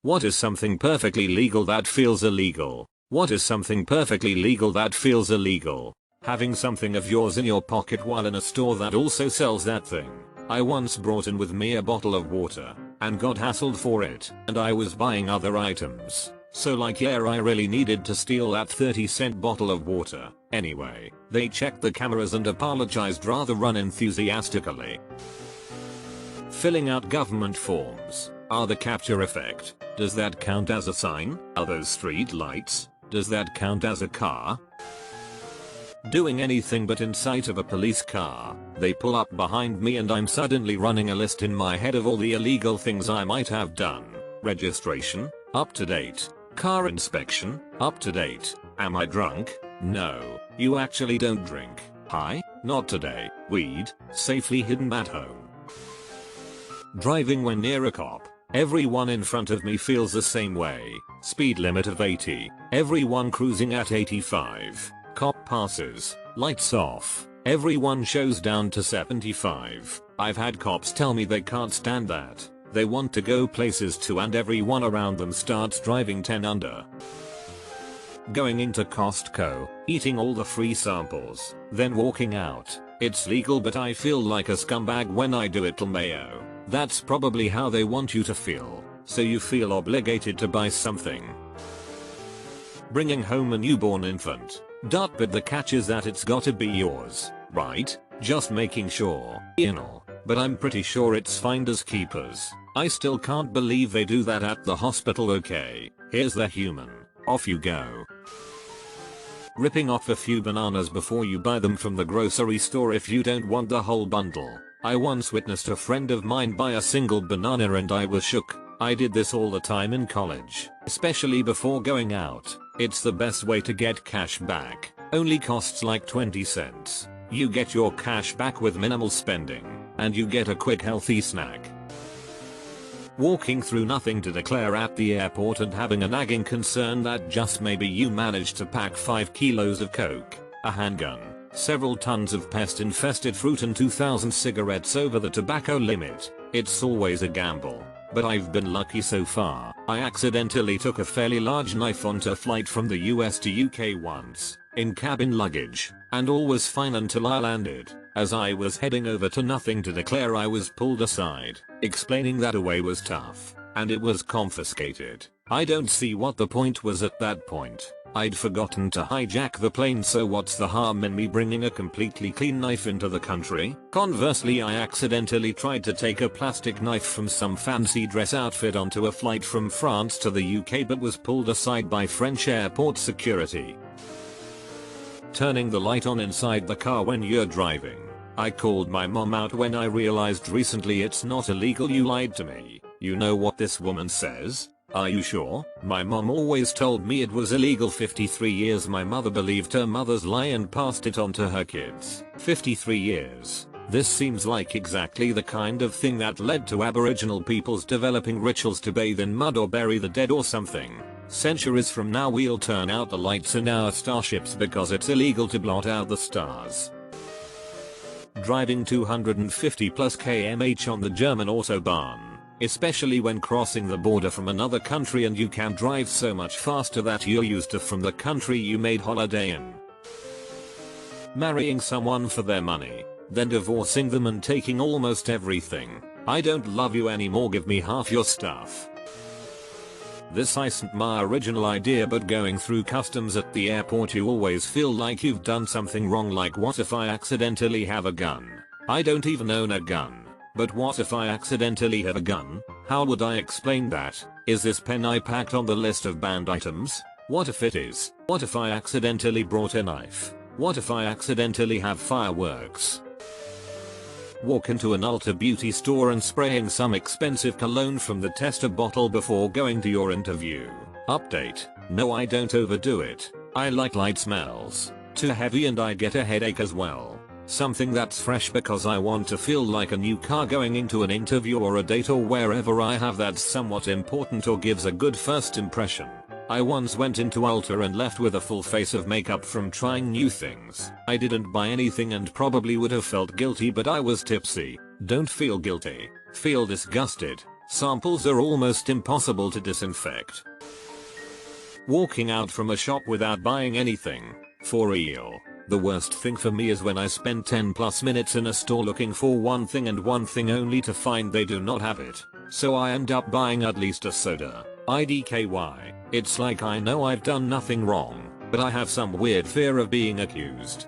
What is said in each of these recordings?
What is something perfectly legal that feels illegal? What is something perfectly legal that feels illegal? Having something of yours in your pocket while in a store that also sells that thing. I once brought in with me a bottle of water and got hassled for it, and I was buying other items. So like yeah, I really needed to steal that 30-cent bottle of water. Anyway, they checked the cameras and apologized rather unenthusiastically. Filling out government forms. Are the capture effect? Does that count as a sign? Are those street lights? Does that count as a car? Doing anything but in sight of a police car. They pull up behind me and I'm suddenly running a list in my head of all the illegal things I might have done. Registration? Up to date. Car inspection? Up to date. Am I drunk? No. You actually don't drink. High? Not today. Weed? Safely hidden at home. Driving when near a cop. Everyone in front of me feels the same way. Speed limit of 80. Everyone cruising at 85. Cop passes. Lights off. Everyone shows down to 75. I've had cops tell me they can't stand that. They want to go places too and everyone around them starts driving 10 under. Going into Costco, eating all the free samples, then walking out. It's legal but I feel like a scumbag when I do it. LMAO. That's probably how they want you to feel, so you feel obligated to buy something. Bringing home a newborn infant. But the catch is that it's gotta be yours, right? Just making sure. But I'm pretty sure it's finders keepers. I still can't believe they do that at the hospital. Okay, here's the human. Off you go. Ripping off a few bananas before you buy them from the grocery store if you don't want the whole bundle. I once witnessed a friend of mine buy a single banana and I was shook. I did this all the time in college, especially before going out. It's the best way to get cash back. Only costs like 20 cents. You get your cash back with minimal spending, and you get a quick healthy snack. Walking through nothing to declare at the airport and having a nagging concern that just maybe you managed to pack 5 kilos of coke, a handgun, several tons of pest-infested fruit and 2,000 cigarettes over the tobacco limit. It's always a gamble, but I've been lucky so far. I accidentally took a fairly large knife onto a flight from the US to UK once, in cabin luggage, and all was fine until I landed. As I was heading over to nothing to declare I was pulled aside, explaining that away was tough, and it was confiscated. I don't see what the point was at that point. I'd forgotten to hijack the plane, so what's the harm in me bringing a completely clean knife into the country? Conversely, I accidentally tried to take a plastic knife from some fancy dress outfit onto a flight from France to the UK but was pulled aside by French airport security. Turning the light on inside the car when you're driving. I called my mom out when I realized recently it's not illegal. You lied to me. You know what this woman says? Are you sure? My mom always told me it was illegal. 53 years my mother believed her mother's lie and passed it on to her kids. 53 years. This seems like exactly the kind of thing that led to Aboriginal peoples developing rituals to bathe in mud or bury the dead or something. Centuries from now we'll turn out the lights in our starships because it's illegal to blot out the stars. Driving 250 plus km/h on the German autobahn. Especially when crossing the border from another country and you can drive so much faster that you're used to from the country you made holiday in. Marrying someone for their money, then divorcing them and taking almost everything. I don't love you anymore, give me half your stuff. This isn't my original idea, but going through customs at the airport you always feel like you've done something wrong. Like, what if I accidentally have a gun? I don't even own a gun. But what if I accidentally have a gun? How would I explain that? Is this pen I packed on the list of banned items? What if it is? What if I accidentally brought a knife? What if I accidentally have fireworks? Walk into an Ulta Beauty store and spraying some expensive cologne from the tester bottle before going to your interview. Update. No, I don't overdo it. I like light smells. Too heavy and I get a headache as well. Something that's fresh because I want to feel like a new car going into an interview or a date or wherever I have that's somewhat important or gives a good first impression. I once went into Ulta and left with a full face of makeup from trying new things. I didn't buy anything and probably would have felt guilty, but I was tipsy. Don't feel guilty. Feel disgusted. Samples are almost impossible to disinfect. Walking out from a shop without buying anything. For real. The worst thing for me is when I spend 10+ minutes in a store looking for one thing and one thing only to find they do not have it. So I end up buying at least a soda. IDKY. It's like I know I've done nothing wrong, but I have some weird fear of being accused.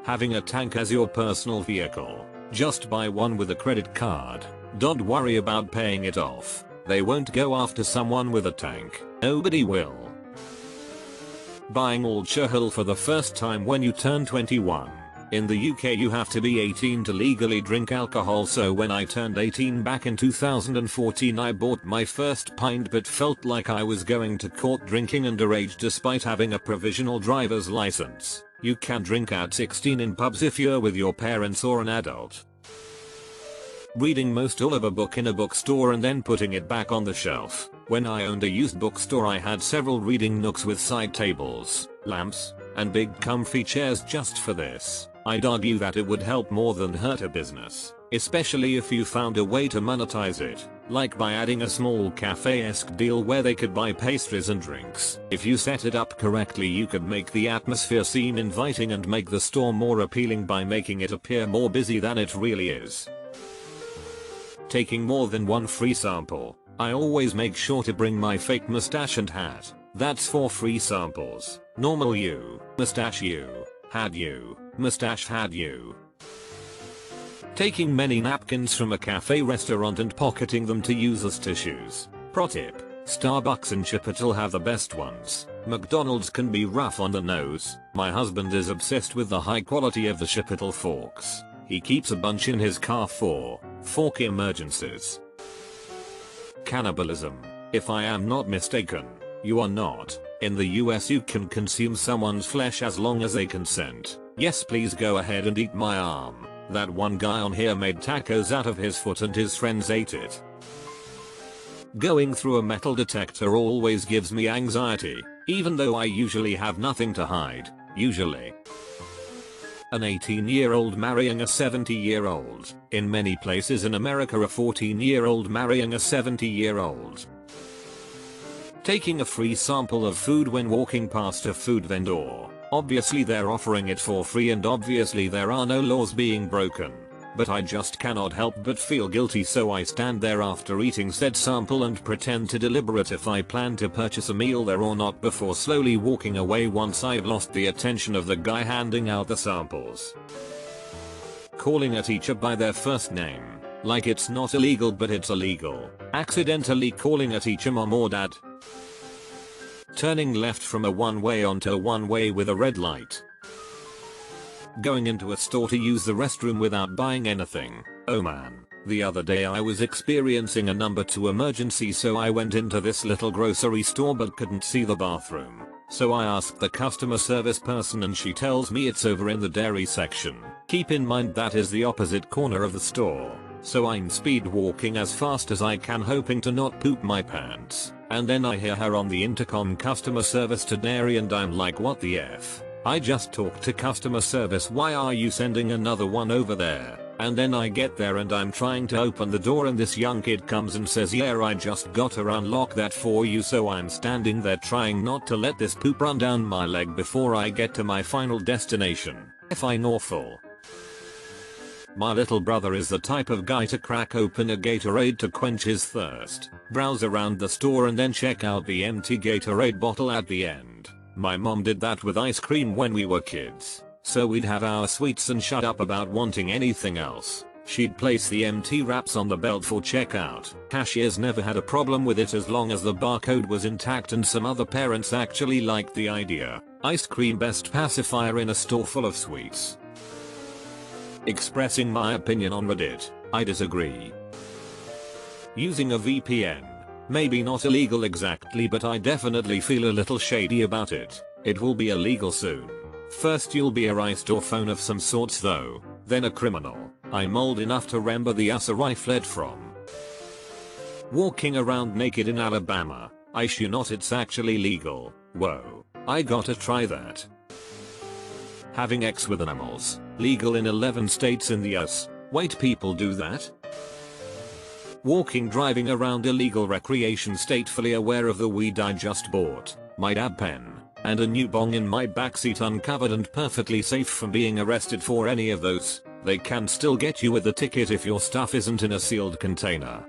Having a tank as your personal vehicle. Just buy one with a credit card. Don't worry about paying it off. They won't go after someone with a tank. Nobody will. Buying alcohol for the first time when you turn 21. In the UK you have to be 18 to legally drink alcohol, so when I turned 18 back in 2014 I bought my first pint but felt like I was going to court drinking underage despite having a provisional driver's license. You can drink at 16 in pubs if you're with your parents or an adult. Reading most all of a book in a bookstore and then putting it back on the shelf. When I owned a used bookstore I had several reading nooks with side tables, lamps, and big comfy chairs just for this. I'd argue that it would help more than hurt a business, especially if you found a way to monetize it, like by adding a small cafe-esque deal where they could buy pastries and drinks. If you set it up correctly you could make the atmosphere seem inviting and make the store more appealing by making it appear more busy than it really is. Taking more than one free sample. I always make sure to bring my fake mustache and hat. That's 4 free samples. Normal you, mustache you, had you, mustache had you. Taking many napkins from a cafe restaurant and pocketing them to use as tissues. Pro tip. Starbucks and Chipotle have the best ones. McDonald's can be rough on the nose. My husband is obsessed with the high quality of the Chipotle forks. He keeps a bunch in his car for fork emergencies. Cannibalism. If I am not mistaken, you are not. In the US you can consume someone's flesh as long as they consent. Yes, please go ahead and eat my arm. That one guy on here made tacos out of his foot and his friends ate it. Going through a metal detector always gives me anxiety, even though I usually have nothing to hide. Usually. An 18-year-old marrying a 70-year-old. In many places in America a 14-year-old marrying a 70-year-old. Taking a free sample of food when walking past a food vendor. Obviously they're offering it for free and obviously there are no laws being broken. But I just cannot help but feel guilty, so I stand there after eating said sample and pretend to deliberate if I plan to purchase a meal there or not before slowly walking away once I've lost the attention of the guy handing out the samples. Calling a teacher by their first name. Like it's not illegal but it's illegal. Accidentally calling a teacher mom or dad. Turning left from a one-way onto a one-way with a red light. Going into a store to use the restroom without buying anything. Oh man, the other day I was experiencing a number 2 emergency, so I went into this little grocery store but couldn't see the bathroom. So I asked the customer service person and she tells me it's over in the dairy section. Keep in mind that is the opposite corner of the store. So I'm speed walking as fast as I can hoping to not poop my pants. And then I hear her on the intercom, customer service to dairy, and I'm like, what the F? I just talked to customer service, why are you sending another one over there? And then I get there and I'm trying to open the door and this young kid comes and says, yeah, I just got to unlock that for you. So I'm standing there trying not to let this poop run down my leg before I get to my final destination. Fine awful. My little brother is the type of guy to crack open a Gatorade to quench his thirst, browse around the store and then check out the empty Gatorade bottle at the end. My mom did that with ice cream when we were kids. So we'd have our sweets and shut up about wanting anything else. She'd place the empty wraps on the belt for checkout. Cashiers never had a problem with it as long as the barcode was intact, and some other parents actually liked the idea. Ice cream best pacifier in a store full of sweets. Expressing my opinion on Reddit. I disagree. Using a VPN. Maybe not illegal exactly, but I definitely feel a little shady about it. It will be illegal soon. First you'll be a heist or phone of some sorts though, then a criminal. I'm old enough to remember the USA I fled from. Walking around naked in Alabama. I sure not, it's actually legal. Whoa, I gotta try that. Having sex with animals. Legal in 11 states in the US. Wait, people do that? Walking driving around illegal recreation state fully aware of the weed I just bought, my dab pen, and a new bong in my backseat uncovered and perfectly safe from being arrested for any of those. They can still get you with a ticket if your stuff isn't in a sealed container.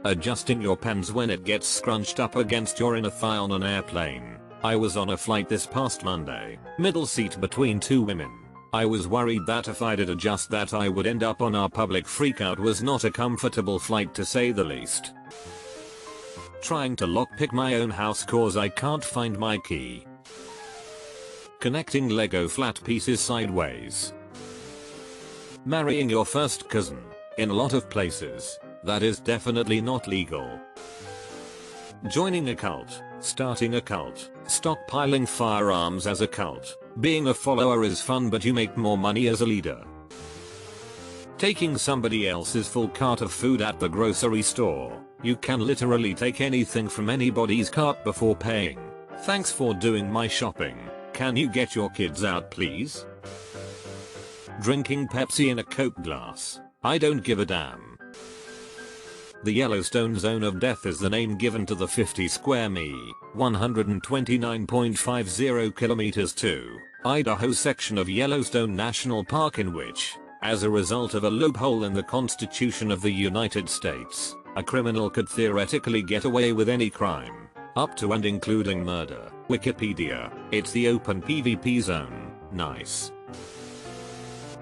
Adjusting your pants when it gets scrunched up against your inner thigh on an airplane. I was on a flight this past Monday, middle seat between two women. I was worried that if I did adjust that I would end up on our public. Freakout was not a comfortable flight to say the least. Trying to lockpick my own house cause I can't find my key. Connecting Lego flat pieces sideways. Marrying your first cousin. In a lot of places, that is definitely not legal. Joining a cult, starting a cult, stockpiling firearms as a cult. Being a follower is fun but you make more money as a leader. Taking somebody else's full cart of food at the grocery store. You can literally take anything from anybody's cart before paying. Thanks for doing my shopping. Can you get your kids out please? Drinking Pepsi in a Coke glass. I don't give a damn. The Yellowstone Zone of Death is the name given to the 50 square mi, 129.50 kilometers to Idaho section of Yellowstone National Park in which, as a result of a loophole in the Constitution of the United States, a criminal could theoretically get away with any crime, up to and including murder. Wikipedia, it's the open PvP zone. Nice.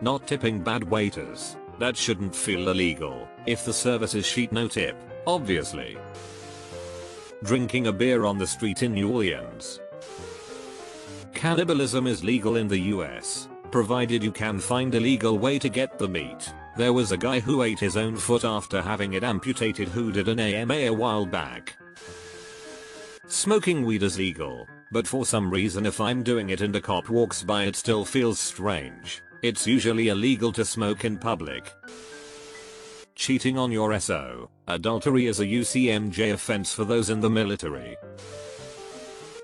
Not tipping bad waiters. That shouldn't feel illegal, if the service is sheet no tip, obviously. Drinking a beer on the street in New Orleans. Cannibalism is legal in the US, provided you can find a legal way to get the meat. There was a guy who ate his own foot after having it amputated who did an AMA a while back. Smoking weed is legal, but for some reason if I'm doing it and a cop walks by it still feels strange. It's usually illegal to smoke in public. Cheating on your SO. Adultery is a UCMJ offense for those in the military.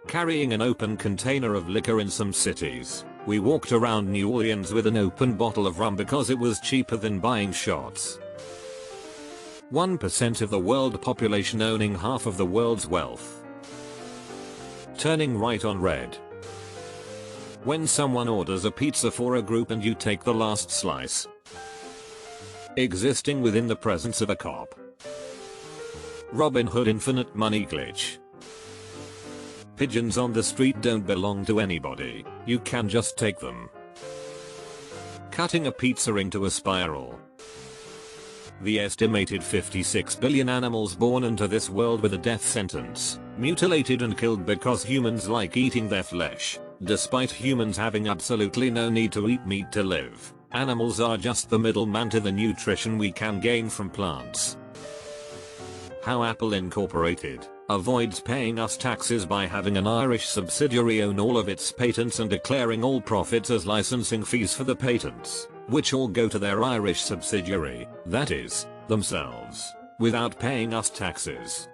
Carrying an open container of liquor in some cities. We walked around New Orleans with an open bottle of rum because it was cheaper than buying shots. 1% of the world population owning half of the world's wealth. Turning right on red. When someone orders a pizza for a group and you take the last slice. Existing within the presence of a cop. Robin Hood infinite money glitch. Pigeons on the street don't belong to anybody, you can just take them. Cutting a pizza into a spiral. The estimated 56 billion animals born into this world with a death sentence, mutilated and killed because humans like eating their flesh. Despite humans having absolutely no need to eat meat to live, animals are just the middleman to the nutrition we can gain from plants. How Apple Incorporated avoids paying us taxes by having an Irish subsidiary own all of its patents and declaring all profits as licensing fees for the patents, which all go to their Irish subsidiary, that is, themselves, without paying us taxes.